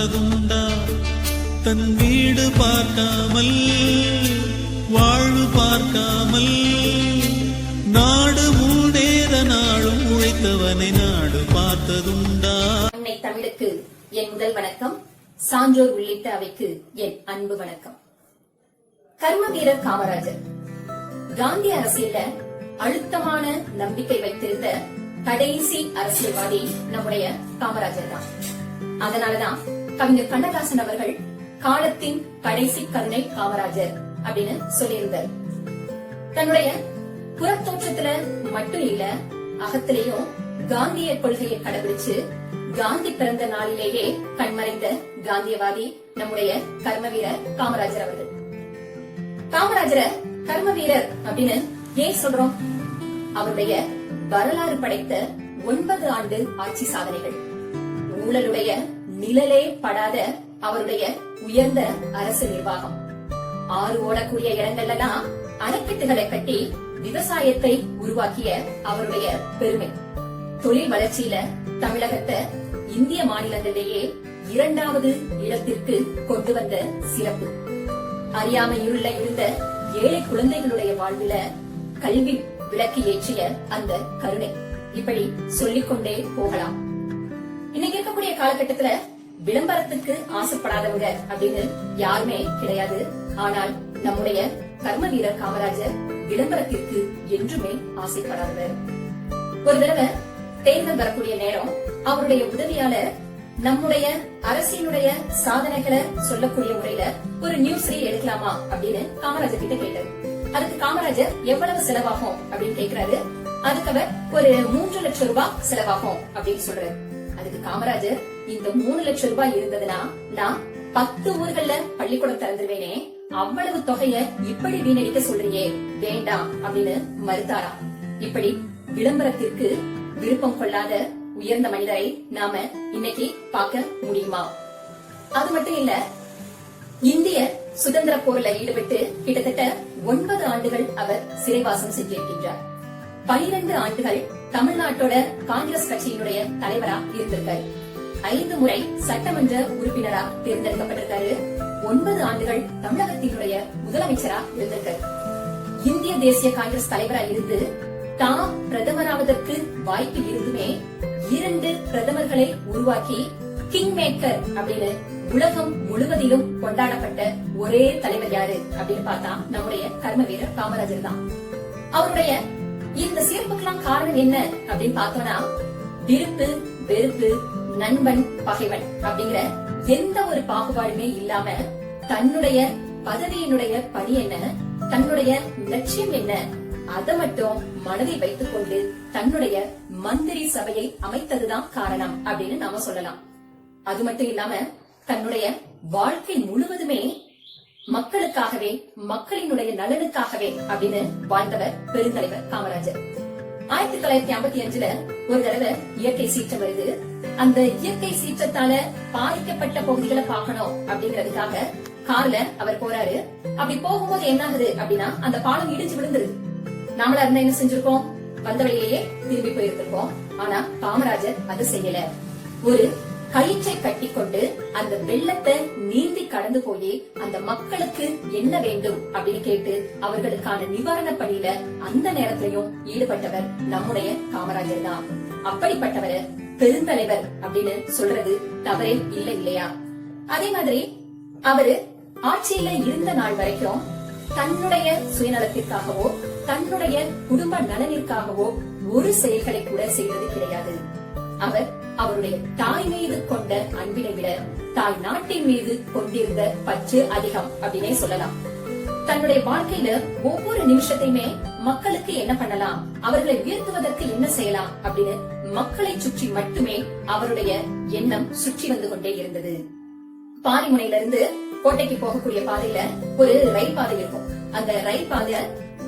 பார்த்ததுண்டா தன் வீடு பார்க்காமல் வாழ்வு பார்க்காமல் நாடு முன்னேற நாளும் உழைத்தவனை நாடு பார்த்ததுண்டா. அன்னை தமிழுக்கு என் முதல் வணக்கம். சான்றோர் உள்ளிட்ட அவைக்கு என் அன்பு வணக்கம். கர்ம வீரர் காமராஜர் காந்தி அரசியல அழுத்தமான நம்பிக்கை வைத்திருந்த கடைசி அரசியல்வாதி நம்முடைய காமராஜர் தான். அதனாலதான் கவிஞர் கண்ணதாசன் அவர்கள் காலத்தின் கடைசி கருணை காமராஜர் அப்படின்னு சொல்லியிருந்தார். தன்னுடைய புறத்தோற்றத்துல மட்டும் இல்ல, அகத்திலேயும் காந்திய கொள்கையை கடைபிடிச்சு காந்தி பிறந்த நாளிலேயே கண்மறைந்த காந்தியவாதி நம்முடைய கர்ம வீரர் காமராஜர் அவர்கள். காமராஜரை கர்ம வீரர் அப்படின்னு ஏன் சொல்றோம்? அவருடைய வரலாறு படைத்த 9 ஆண்டு ஆட்சி சாதனைகள், ஊழலுடைய நிழலே படாத அவருடைய உயர்ந்த அரசு நிர்வாகம், ஆறு ஓடக்கூடிய இடங்கள்லாம் அணைக்கட்டுகளை கட்டி விவசாயத்தை உருவாக்கிய அவருடைய பெருமை, தொழில் வளர்ச்சியில தமிழகத்தை இந்திய மாநிலங்களிலேயே 2வது இடத்திற்கு கொண்டு வந்த சிறப்பு, அறியாமையுள்ள இருந்த ஏழை குழந்தைகளுடைய வாழ்வில கல்வி விளக்கு ஏற்றிய அந்த கருணை, இப்படி சொல்லிக்கொண்டே போகலாம். இன்னைக்கு இருக்கக்கூடிய காலகட்டத்துல விளம்பரத்துக்கு ஆசைப்படாதவங்க அப்படின்னு யாருமே கிடையாது. ஆனால் நம்முடைய கர்ம வீரர் காமராஜர் விளம்பரத்திற்கு என்றுமே ஆசைப்படாதவர். ஒரு தடவை தேர்தல் வரக்கூடிய நேரம் அவருடைய உதவியாளர் நம்முடைய அரசினுடைய சாதனைகளை சொல்லக்கூடிய முறையில ஒரு நியூஸ் எடுக்கலாமா அப்படின்னு காமராஜர் கிட்ட கேட்டாரு. அதுக்கு காமராஜர் எவ்வளவு செலவாகும் அப்படின்னு கேக்குறாரு. அதுக்கு அவர் ஒரு 3 லட்சம் ரூபாய் செலவாகும் அப்படின்னு சொல்றாரு. அதுக்கு காமராஜர், இந்த 3 லட்சம் ரூபாய் இருந்ததுன்னா நான் 10 ஊர்கள்ல பள்ளிக்கூடம் திறந்துருவேனே, அவ்வளவு தொகைய இப்படி வீணடிக்க சொல்றியே, வேண்டாம் அப்படின்னு மறுத்தாராம். இப்படி விளம்பரத்திற்கு விருப்பம் கொள்ளாத உயர்ந்த மனிதரை நாம இன்னைக்கு பார்க்க முடியுமா? அது மட்டும் இல்ல, இந்திய சுதந்திர போர்ல ஈடுபட்டு கிட்டத்தட்ட 9 ஆண்டுகள் அவர் சிறைவாசம் செஞ்சிருக்கின்றார். 12 ஆண்டுகள் தமிழ்நாட்டோட காங்கிரஸ் கட்சியினுடைய தலைவரா இருந்திருக்காரு. 5 முறை சட்டமன்ற உறுப்பினரா தேர்ந்தெடுக்கப்பட்டிருக்காரு. 9 ஆண்டுகள் தமிழகத்தினுடைய முதலமைச்சரா இருந்திருக்காரு. இந்திய தேசிய காங்கிரஸ் தலைவரா இருந்து தாம் பிரதமராவதற்கு வாய்ப்பு இருந்துமே 2 பிரதமர்களை உருவாக்கி கிங் மேக்கர் அப்படின்னு உலகம் முழுவதிலும் கொண்டாடப்பட்ட ஒரே தலைவர் யாரு அப்படின்னு பார்த்தா நம்முடைய கர்ம வீரர் காமராஜர் தான். அவருடைய இந்த சிறப்புக்கெல்லாம் காரணம் என்ன அப்படின்னு பார்த்தோம்னா, விருப்பு வெறுப்பு, நண்பன் பகைவன் அப்படிங்கிற எந்த ஒரு பாகுபாடுமே இல்லாம தன்னுடைய பதவியினுடைய பணி என்ன, தன்னுடைய லட்சியம் என்ன, அதை மட்டும் மனதில் வைத்துக் கொண்டு தன்னுடைய மந்திரி சபையை அமைத்ததுதான் காரணம் அப்படின்னு நாம சொல்லலாம். அது மட்டும் இல்லாம தன்னுடைய வாழ்க்கை முழுவதுமே மக்களுக்காகவே, மக்களினுடைய நலனுக்காகவே அப்படின்னு வாழ்ந்தவர் பெருந்தலைவர் காமராஜர். 1955ல ஒரு தடவை இயற்கை சீற்றம் வருது. அந்த இயற்கை சீற்றத்தால பாதிக்கப்பட்ட பகுதிகளை பார்க்கணும் அப்படிங்கறதுக்காக கார்ல அவர் போறாரு. அப்படி போகும்போது என்ன ஆகுது அப்படின்னா, அந்த பாலம் இடிஞ்சு விழுந்துருது. நாமளா இருந்தா என்ன செஞ்சிருக்கோம்? வந்த வழியிலேயே திரும்பி போயிருந்திருக்கோம். ஆனா காமராஜர் அது செய்யல. ஒரு கயிற்றை கட்டி கொண்டு அந்த வெள்ளத்தை நீந்தி கடந்து போய் அந்த மக்களுக்கு என்ன வேண்டும் அப்படின்னு கேட்டு அவர்களுக்கான நிவாரண பணியில அந்த நேரத்திலையும் ஈடுபட்டவர் நம்முடைய காமராஜர் தான். அப்படிப்பட்டவரை பெருந்தலைவர் அப்படின்னு சொல்றது தவறே இல்லை இல்லையா? அதே மாதிரி அவரு ஆட்சியில இருந்த நாள் வரைக்கும் தன்னுடைய சுயநலத்திற்காகவோ தன்னுடைய குடும்ப நலனிற்காகவோ ஒரு செயல்களை கூட செய்வது கிடையாது. அவர் அவருடைய தாய் மீது கொண்ட அன்பினை விட தாய் நாட்டின் மீது கொண்டிருந்த பற்று அதிகம் அப்படின்னே சொல்லலாம். தன்னுடைய வாழ்க்கையில ஒவ்வொரு நிமிஷத்தையுமே மக்களுக்கு என்ன பண்ணலாம், அவர்களை உயர்த்துவதற்கு என்ன செய்யலாம் அப்படின்னு மக்களை சுற்றி மட்டுமே அவருடைய எண்ணம் சுற்றி வந்து கொண்டே இருந்தது. பாரிமுனையில இருந்து கோட்டைக்கு போகக்கூடிய பாதையில ஒரு ரயில் பாதை இருக்கும். அந்த ரயில் பாதை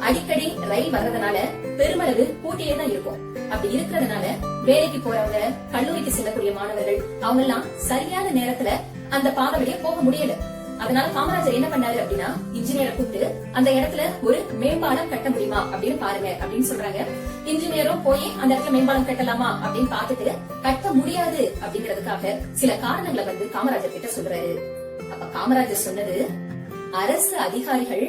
அடிக்கடி ரயில் வர்றதுனால பெருமளவு கூட்டியே தான் இருக்கும். அப்படி இருக்கிறதுனால வேலைக்கு போறவங்க, கல்லூரிக்கு செல்லக்கூடிய மாணவர்கள் அவங்க எல்லாம் சரியான நேரத்துல அந்த பாதை வழியா போக முடியல. அதனால காமராஜர் என்ன பண்ணாரு அப்படின்னா இன்ஜினியரை கூப்பிட்டு அந்த இடத்துல ஒரு மேம்பாலம் கட்ட முடியுமா அப்படின்னு பாருங்க அப்படின்னு சொல்றாங்க. இன்ஜினியரும் போய் அந்த இடத்துல மேம்பாலம் கட்டலாமா அப்படின்னு பார்த்துட்டு கட்ட முடியாது அப்படிங்கறதுக்காக சில காரணங்களை வந்து காமராஜர் கிட்ட சொல்றாரு. அப்ப காமராஜர் சொன்னது, அரசு அதிகாரிகள்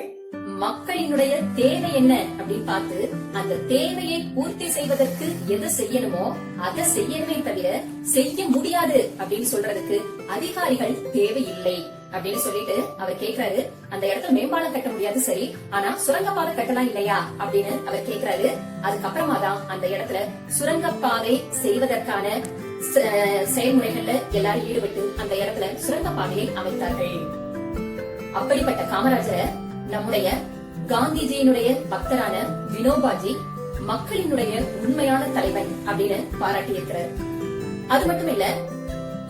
மக்களினுடைய தேவை என்ன அப்படின்னு பார்த்து அந்த தேவையை பூர்த்தி செய்வதற்கு எதை செய்யணுமோ அதை செய்யணுமே தவிர செய்ய முடியாது அப்படின்னு சொல்றதுக்கு அதிகாரிகள் தேவையில்லை அப்படின்னு சொல்லிட்டு அவர் கேக்குறாரு. அந்த இடத்துல மேம்பாலம் கட்ட முடியாது சரி, ஆனா சுரங்கப்பாதை கட்டலாம் இல்லையா அப்படின்னு அவர் கேக்குறாரு. அதுக்கப்புறமா தான் அந்த இடத்துல சுரங்கப்பாதை செய்வதற்கான செயல்முறைகள்ல எல்லாரும் ஈடுபட்டு அந்த இடத்துல சுரங்கப்பாதையை அமைத்தார்கள். அப்படிப்பட்ட காமராஜரை நம்முடைய காந்திஜியினுடைய பக்தரான வினோபாஜி மக்களினுடைய உண்மையான தலைவன் அப்படின்னு பாராட்டி இருக்கிறார். அது மட்டும் இல்ல,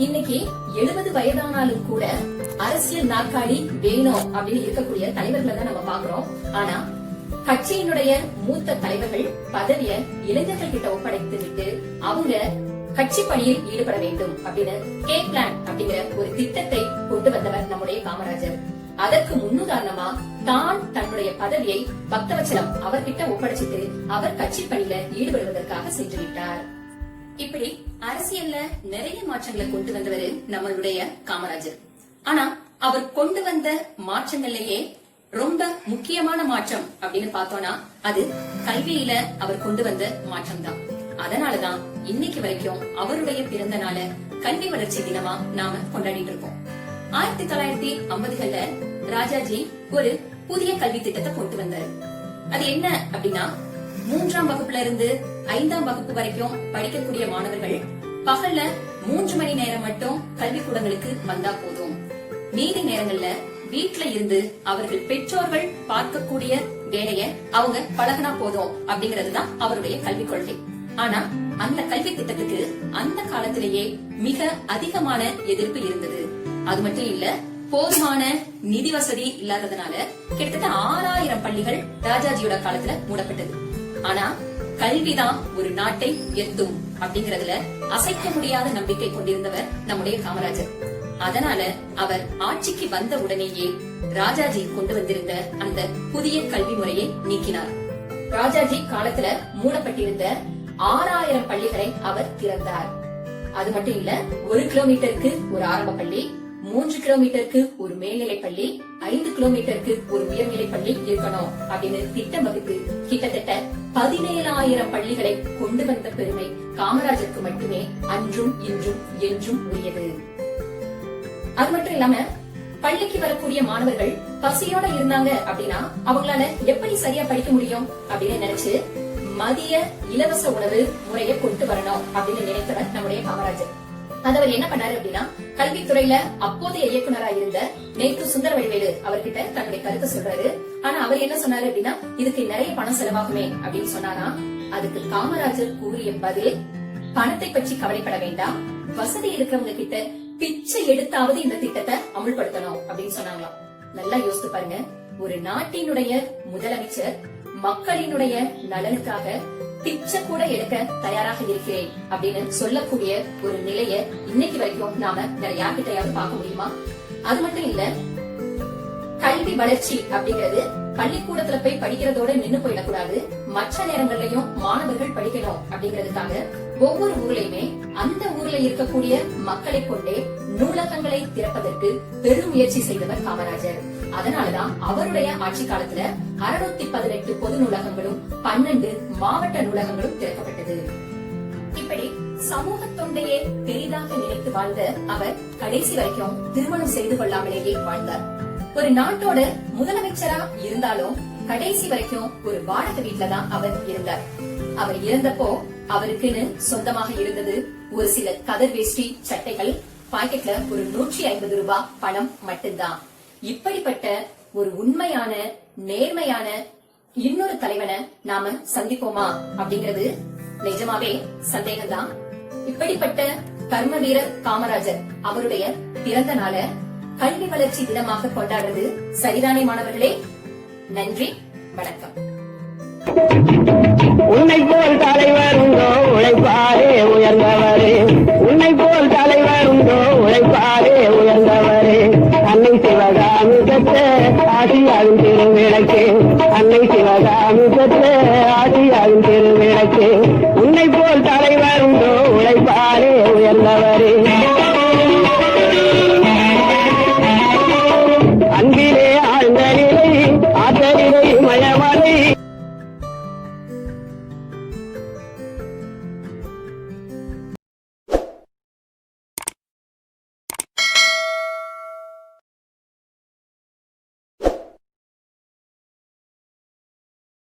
இன்னைக்கு 70 வயதானாலும் கூட அரசியல் நாற்காலி வேணும் அப்படின்னு இருக்கக்கூடிய தலைவர்களை தான் நம்ம பாக்குறோம். ஆனா கட்சியினுடைய மூத்த தலைவர்கள் பதவியை இளைஞர்கள் கிட்ட ஒப்படைத்து விட்டு அவங்க கட்சி பணியில் ஈடுபட வேண்டும் அப்படின்னு கே பிளான் அப்படிங்கிற ஒரு திட்டத்தை கொண்டு வந்தவர் நம்முடைய காமராஜர். அதற்கு முன்னுதாரணமா தான் தன்னுடைய பதவியை பக்தவச்சலம் அவர்கிட்ட ஒப்படைச்சிட்டு அவர் கட்சி பணியில ஈடுபடுவதற்காக சென்று விட்டார். இப்படி அரசியல்ல நிறைய மாற்றங்களை கொண்டு வந்தவர் நம்மளுடைய காமராஜர். ஆனா அவர் கொண்டு வந்த மாற்றங்கள்லயே ரொம்ப முக்கியமான மாற்றம் அப்படின்னு பார்த்தோம்னா அது கல்வியில அவர் கொண்டு வந்த மாற்றம் தான். அதனாலதான் இன்னைக்கு வரைக்கும் அவருடைய பிறந்த நாள கல்வி வளர்ச்சி தினமா நாம கொண்டாடிட்டு இருக்கோம். 1950கள்ல ராஜாஜி ஒரு புதிய கல்வி திட்டத்தை கொண்டு வந்தாரு. அது என்ன அப்படின்னா, 3ஆம் வகுப்புல இருந்து 5ஆம் வகுப்பு வரைக்கும் படிக்கக்கூடிய மாணவர்கள் பகல்ல 3 மணி நேரம் மட்டும் கல்விக்கூடங்களுக்கு வந்தா போதும், மீதி நேரங்கள்ல வீட்டுல இருந்து அவர்கள் பெற்றோர்கள் பார்க்கக்கூடிய வேலைய அவங்க பழகினா போதும் அப்படிங்கறதுதான் அவருடைய கல்விக் கொள்கை. ஆனா அந்த கல்வி திட்டத்துக்கு அந்த காலத்திலேயே மிக அதிகமான எதிர்ப்பு இருந்தது. அது மட்டும் இல்ல, போதுமான நிதி வசதி இல்லாததுனால கிட்டத்தட்ட 6000 பள்ளிகள் ராஜாஜியோட காலத்துல மூடப்பட்டது. ஆனா கல்விதான் ஒரு நாட்டை உயர்த்தும் அப்படிங்கறதுல அசைக்க முடியாத நம்பிக்கை கொண்டிருந்தவர் நம்முடைய காமராஜர். அதனால அவர் ஆட்சிக்கு வந்த உடனேயே ராஜாஜி கொண்டு வந்திருந்த அந்த புதிய கல்வி முறையை நீக்கினார். ராஜாஜி காலத்துல மூடப்பட்டிருந்த 6000 பள்ளிகளை அவர் திறந்தார். அது மட்டும் இல்ல, 1 கிலோமீட்டருக்கு ஒரு ஆரம்ப பள்ளி, 3 கிலோமீட்டருக்கு ஒரு மேல்நிலை பள்ளி, 5 கிலோமீட்டருக்கு ஒரு உயர்நிலை பள்ளி இருக்கணும் அப்படின்னு திட்டம் வகுத்து கிட்டத்தட்ட 17000 பள்ளிகளை கொண்டு வந்த பெருமை காமராஜருக்கு மட்டுமே அன்றும் இன்றும் என்றும் உரியது. அது மட்டும் இல்லாம பள்ளிக்கு வரக்கூடிய மாணவர்கள் பசியோட இருந்தாங்க அப்படின்னா அவங்களால எப்படி சரியா படிக்க முடியும் அப்படின்னு நினைச்சு மதிய இலவச உணவு முறையை கொண்டு வரணும் அப்படின்னு நினைத்தவர் நம்முடைய காமராஜர். அது அவர் என்ன பண்ணாரு அப்படின்னா, கல்வித்துறையில அப்போதைய இயக்குனரா இருந்த நேத்து சுந்தரவடிவேலு அவர்கிட்ட தன்னுடைய கருத்தை சொல்றாரு. ஆனா அவர் என்ன சொன்னாரு அப்படின்னா, இதுக்கு நிறைய பணம் செலவாகுமே அப்படின்னு சொன்னாரா. அதுக்கு காமராஜர் கூறிய பதில், பணத்தை பற்றி கவலைப்பட வேண்டாம், வசதி இருக்கிறவங்க கிட்ட பிச்சை எடுத்தாவது இந்த திட்டத்தை அமுல்படுத்தணும் அப்படின்னு சொன்னாங்களாம். நல்லா யோசித்து பாருங்க, ஒரு நாட்டினுடைய முதலமைச்சர் மக்களினுடைய நலனுக்காக பிச்சை கூட எடுக்க தயாராக இருக்கிறேன் அப்படின்னு சொல்லக்கூடிய ஒரு நிலைய இன்னைக்கு வரைக்கும் நாம வேற யார்கிட்டயாவது பார்க்க முடியுமா? அது மட்டும் இல்ல, கல்வி வளர்ச்சி அப்படிங்கிறது பள்ளிக்கூடத்துல போய் படிக்கிறதோட நின்னு போயிடக்கூடாது, மற்ற நேரங்கள்லயும் மாணவர்கள் படிக்கணும் அப்படிங்கிறதுக்காக ஒவ்வொரு ஊர்லயுமே அந்த ஊர்ல இருக்கக்கூடிய மக்களை கொண்டே நூலகங்களை திறப்பதற்கு பெரும் முயற்சி செய்தவர் காமராஜர். அதனாலதான் அவருடைய ஆட்சி காலத்துல 618 பொது நூலகங்களும் 12 மாவட்ட நூலகங்களும் திறக்கப்பட்டது. இப்படி சமூக தொண்டையே பெரிதாக நினைத்து வாழ்ந்த அவர் கடைசி வரைக்கும் திருமணம் செய்து கொள்ளாமலேயே வாழ்ந்தார். ஒரு நாட்டோட முதலமைச்சரா இருந்தாலும் கடைசி வரைக்கும் ஒரு வாடகை வீட்டுலதான் அவர் இருந்தார். அவர் இறந்தப்போ அவருக்குன்னு சொந்தமாக இருந்தது ஒரு சில கதர் வேஷ்டி சட்டைகள், பாக்கெட்ல ஒரு 150 ரூபாய் பணம் மட்டும்தான். இப்படிப்பட்ட ஒரு உண்மையான நேர்மையான இன்னொரு தலைவனை நாம சந்திப்போமா அப்படிங்கிறது நிஜமாவே சந்தேகம்தான். இப்படிப்பட்ட கர்ம வீரர் காமராஜர் அவருடைய பிறந்த நாள கல்வி வளர்ச்சி தினமாக கொண்டாடுறது சரிதானே மாணவர்களே? நன்றி, வணக்கம். உன்னை போல் தலைவர் உண்டோ உழைப்பாரே உயர்ந்தவரே, உன்னை போல் தலைவர் உண்டோ உழைப்பாரே உயர்ந்தவரே, அன்னை சிவகா அன்னை சிவகாமி பெற்ற ஆசியாவின் திருவிளக்கு உன்னை போல் தலைவர் உண்டோ உழைப்பாரே உயர்ந்தவரே